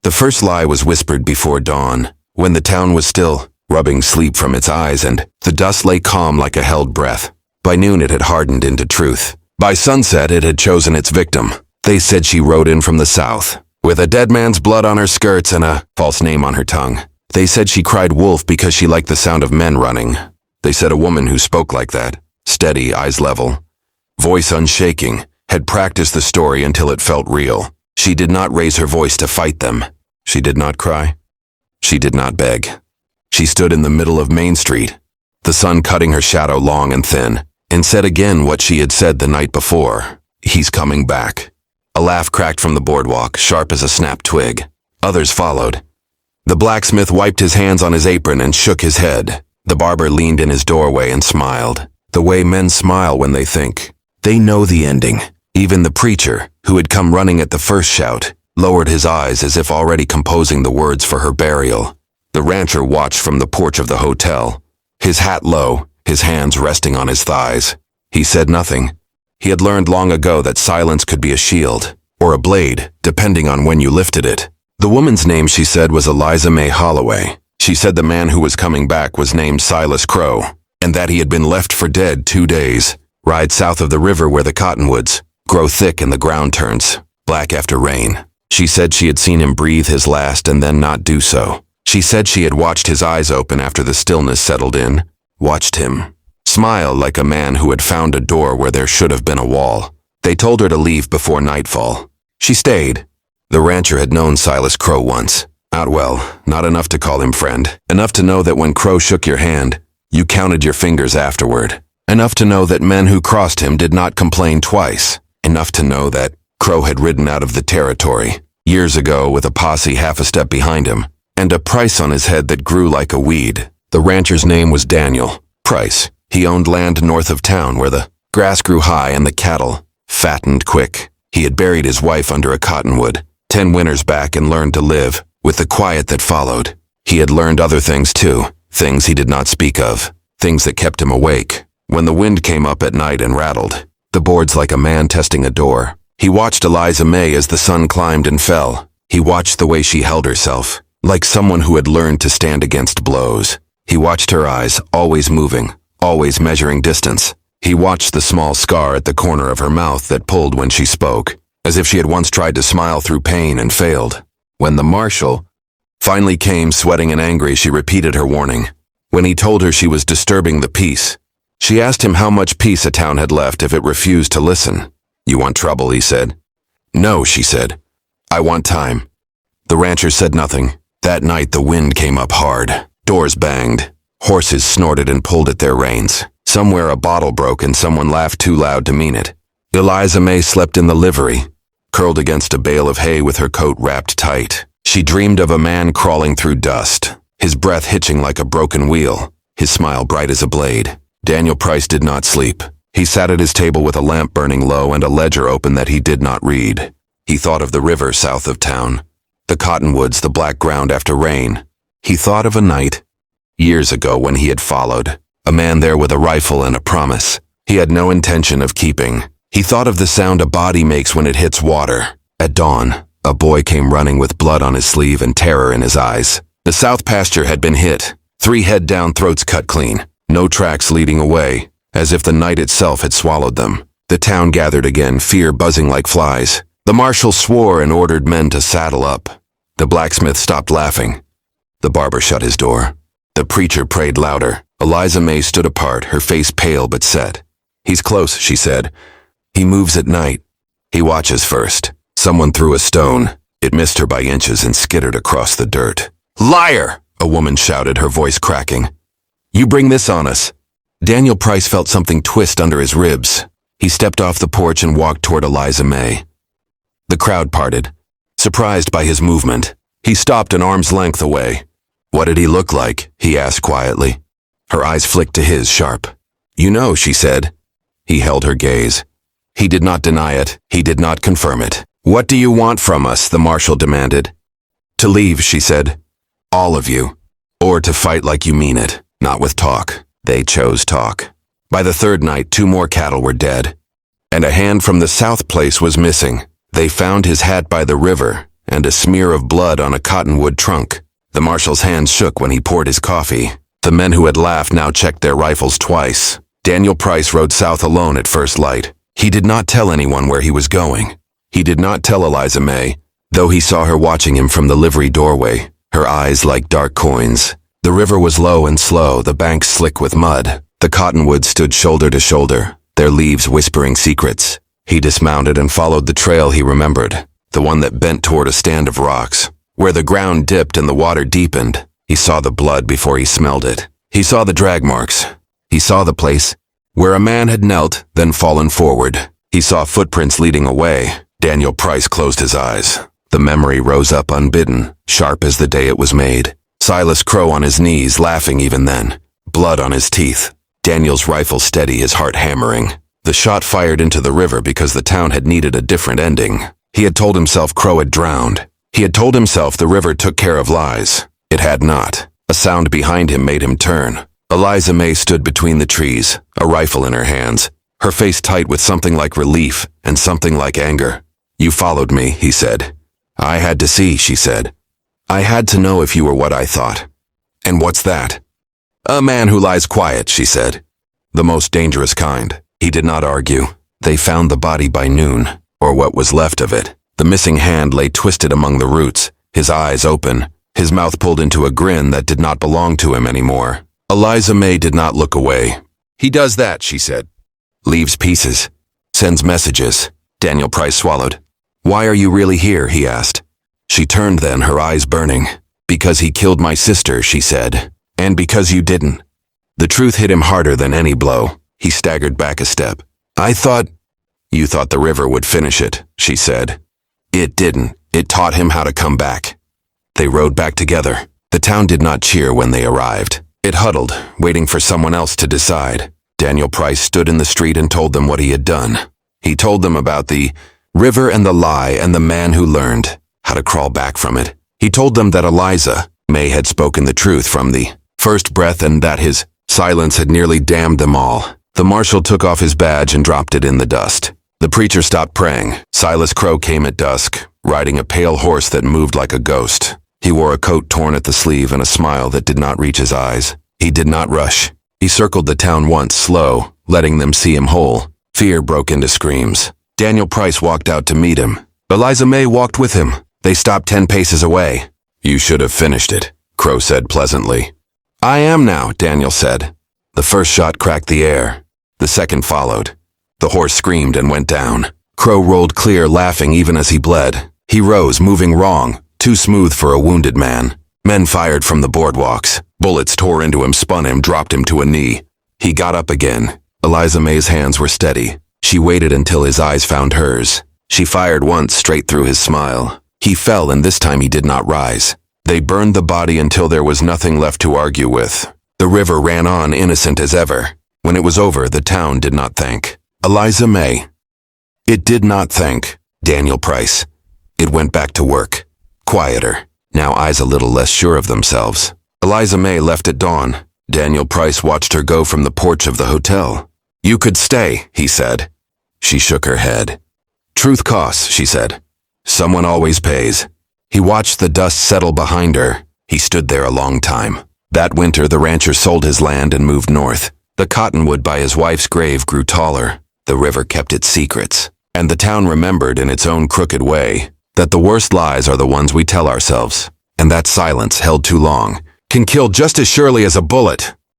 The first lie was whispered before dawn, when the town was still, rubbing sleep from its eyes, and the dust lay calm like a held breath. By noon it had hardened into truth. By sunset it had chosen its victim. They said she rode in from the south, with a dead man's blood on her skirts and a false name on her tongue. They said she cried wolf because she liked the sound of men running. They said a woman who spoke like that, steady, eyes level, voice unshaking, had practiced the story until it felt real. She did not raise her voice to fight them. She did not cry. She did not beg. She stood in the middle of Main Street, the sun cutting her shadow long and thin, and said again what she had said the night before. He's coming back. A laugh cracked from the boardwalk, sharp as a snapped twig. Others followed. The blacksmith wiped his hands on his apron and shook his head. The barber leaned in his doorway and smiled, the way men smile when they think. They know the ending. Even the preacher, who had come running at the first shout, lowered his eyes as if already composing the words for her burial. The rancher watched from the porch of the hotel, his hat low, his hands resting on his thighs. He said nothing. He had learned long ago that silence could be a shield, or a blade, depending on when you lifted it. The woman's name, she said, was Eliza May Holloway. She said the man who was coming back was named Silas Crow, and that he had been left for dead 2 days. Ride south of the river where the cottonwoods grow thick and the ground turns black after rain. She said she had seen him breathe his last and then not do so. She said she had watched his eyes open after the stillness settled in, watched him smile like a man who had found a door where there should have been a wall. They told her to leave before nightfall. She stayed. The rancher had known Silas Crow once. Not well, not enough to call him friend. Enough to know that when Crow shook your hand, you counted your fingers afterward. Enough to know that men who crossed him did not complain twice. Enough to know that Crow had ridden out of the territory years ago with a posse half a step behind him, and a price on his head that grew like a weed. The rancher's name was Daniel Price. He owned land north of town where the grass grew high and the cattle fattened quick. He had buried his wife under a cottonwood 10 winters back and learned to live with the quiet that followed. He had learned other things too, things he did not speak of, things that kept him awake. When the wind came up at night and rattled the boards like a man testing a door, he watched Eliza May as the sun climbed and fell. He watched the way she held herself, like someone who had learned to stand against blows. He watched her eyes, always moving, always measuring distance. He watched the small scar at the corner of her mouth that pulled when she spoke, as if she had once tried to smile through pain and failed. When the marshal finally came, sweating and angry, she repeated her warning. When he told her she was disturbing the peace, she asked him how much peace a town had left if it refused to listen. "You want trouble," he said. "No," she said. "I want time." The rancher said nothing. That night the wind came up hard. Doors banged. Horses snorted and pulled at their reins. Somewhere a bottle broke and someone laughed too loud to mean it. Eliza May slept in the livery, curled against a bale of hay with her coat wrapped tight. She dreamed of a man crawling through dust, his breath hitching like a broken wheel, his smile bright as a blade. Daniel Price did not sleep. He sat at his table with a lamp burning low and a ledger open that he did not read. He thought of the river south of town, the cottonwoods, the black ground after rain. He thought of a night, years ago, when he had followed a man there with a rifle and a promise he had no intention of keeping. He thought of the sound a body makes when it hits water. At dawn, a boy came running with blood on his sleeve and terror in his eyes. The south pasture had been hit, 3 head-down throats cut clean, no tracks leading away, as if the night itself had swallowed them. The town gathered again, fear buzzing like flies. The marshal swore and ordered men to saddle up. The blacksmith stopped laughing. The barber shut his door. The preacher prayed louder. Eliza May stood apart, her face pale but set. "He's close," she said. "He moves at night. He watches first." Someone threw a stone. It missed her by inches and skittered across the dirt. "Liar!" a woman shouted, her voice cracking. "You bring this on us." Daniel Price felt something twist under his ribs. He stepped off the porch and walked toward Eliza May. The crowd parted, surprised by his movement. He stopped an arm's length away. "What did he look like?" he asked quietly. Her eyes flicked to his, sharp. "You know," she said. He held her gaze. He did not deny it. He did not confirm it. "What do you want from us?" the marshal demanded. "To leave," she said. "All of you. Or to fight like you mean it, not with talk." They chose talk. By the 3rd night, 2 more cattle were dead, and a hand from the south place was missing. They found his hat by the river, and a smear of blood on a cottonwood trunk. The marshal's hands shook when he poured his coffee. The men who had laughed now checked their rifles twice. Daniel Price rode south alone at first light. He did not tell anyone where he was going. He did not tell Eliza May, though he saw her watching him from the livery doorway, her eyes like dark coins. The river was low and slow, the banks slick with mud. The cottonwoods stood shoulder to shoulder, their leaves whispering secrets. He dismounted and followed the trail he remembered, the one that bent toward a stand of rocks. Where the ground dipped and the water deepened, he saw the blood before he smelled it. He saw the drag marks. He saw the place where a man had knelt, then fallen forward. He saw footprints leading away. Daniel Price closed his eyes. The memory rose up unbidden, sharp as the day it was made. Silas Crow on his knees, laughing even then. Blood on his teeth. Daniel's rifle steady, his heart hammering. The shot fired into the river because the town had needed a different ending. He had told himself Crow had drowned. He had told himself the river took care of lies. It had not. A sound behind him made him turn. Eliza May stood between the trees, a rifle in her hands, her face tight with something like relief and something like anger. "You followed me," he said. "I had to see," she said. "I had to know if you were what I thought." "And what's that?" "A man who lies quiet," she said. "The most dangerous kind." He did not argue. They found the body by noon, or what was left of it. The missing hand lay twisted among the roots, his eyes open, his mouth pulled into a grin that did not belong to him anymore. Eliza May did not look away. "He does that," she said. "Leaves pieces. Sends messages." Daniel Price swallowed. "Why are you really here?" he asked. She turned then, her eyes burning. "Because he killed my sister," she said. "And because you didn't." The truth hit him harder than any blow. He staggered back a step. "I thought—" "You thought the river would finish it," she said. "It didn't. It taught him how to come back." They rode back together. The town did not cheer when they arrived. It huddled, waiting for someone else to decide. Daniel Price stood in the street and told them what he had done. He told them about the river and the lie and the man who learned how to crawl back from it. He told them that Eliza May had spoken the truth from the first breath and that his silence had nearly damned them all. The marshal took off his badge and dropped it in the dust. The preacher stopped praying. Silas Crow came at dusk, riding a pale horse that moved like a ghost. He wore a coat torn at the sleeve and a smile that did not reach his eyes. He did not rush. He circled the town once, slow, letting them see him whole. Fear broke into screams. Daniel Price walked out to meet him. Eliza May walked with him. They stopped 10 paces away. "You should have finished it," Crow said pleasantly. "I am now," Daniel said. The first shot cracked the air. The second followed. The horse screamed and went down. Crow rolled clear, laughing even as he bled. He rose, moving wrong, too smooth for a wounded man. Men fired from the boardwalks. Bullets tore into him, spun him, dropped him to a knee. He got up again. Eliza May's hands were steady. She waited until his eyes found hers. She fired once, straight through his smile. He fell, and this time he did not rise. They burned the body until there was nothing left to argue with. The river ran on, innocent as ever. When it was over, the town did not thank Eliza May. It did not thank Daniel Price. It went back to work. Quieter, now eyes a little less sure of themselves. Eliza May left at dawn. Daniel Price watched her go from the porch of the hotel. "You could stay," he said. She shook her head. "Truth costs," she said. "Someone always pays." He watched the dust settle behind her. He stood there a long time. That winter, the rancher sold his land and moved north. The cottonwood by his wife's grave grew taller. The river kept its secrets. And the town remembered in its own crooked way that the worst lies are the ones we tell ourselves. And that silence, held too long, can kill just as surely as a bullet.